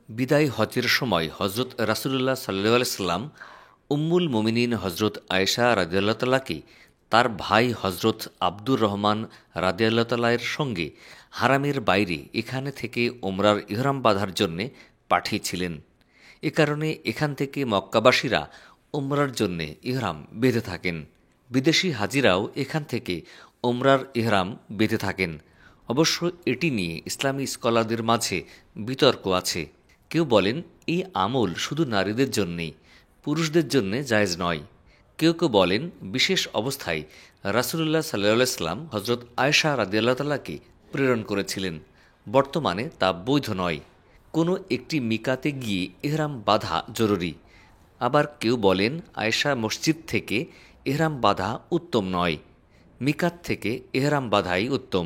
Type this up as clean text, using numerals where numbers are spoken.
বিদায় হজের সময় হজরত রাসূলুল্লাহ সাল্লাল্লাহু আলাইহি সাল্লাম উম্মুল মুমিনিন হজরত আয়েশা রাদিয়াল্লাহু তাআলাকে তার ভাই হজরত আব্দুর রহমান রাদিয়াল্লাহু তাআলা এর সঙ্গে হারামের বাইরে এখানে থেকে ওমরার ইহরাম বাঁধার জন্যে পাঠিয়েছিলেন। এ কারণে এখান থেকে মক্কাবাসীরা ওমরার জন্যে ইহরাম বেঁধে থাকেন। বিদেশি হাজিরাও এখান থেকে ওমরার ইহরাম বেঁধে থাকেন। অবশ্য এটি নিয়ে ইসলামী স্কলারদের মাঝে বিতর্ক আছে। কেউ বলেন এই আমল শুধু নারীদের জন্যেই, পুরুষদের জন্যে জায়েজ নয়। কেউ কেউ বলেন বিশেষ অবস্থায় রাসূলুল্লাহ সাল্লাল্লাহু আলাইহি ওয়াসাল্লাম হজরত আয়েশা রাদিয়াল্লাহু তাআলাকে প্রেরণ করেছিলেন, বর্তমানে তা বৈধ নয়। কোনো একটি মিকাতে গিয়ে ইহরাম বাঁধা জরুরি। আবার কেউ বলেন আয়েশা মসজিদ থেকে ইহরাম বাঁধা উত্তম নয়, মিকাত থেকে ইহরাম বাঁধাই উত্তম।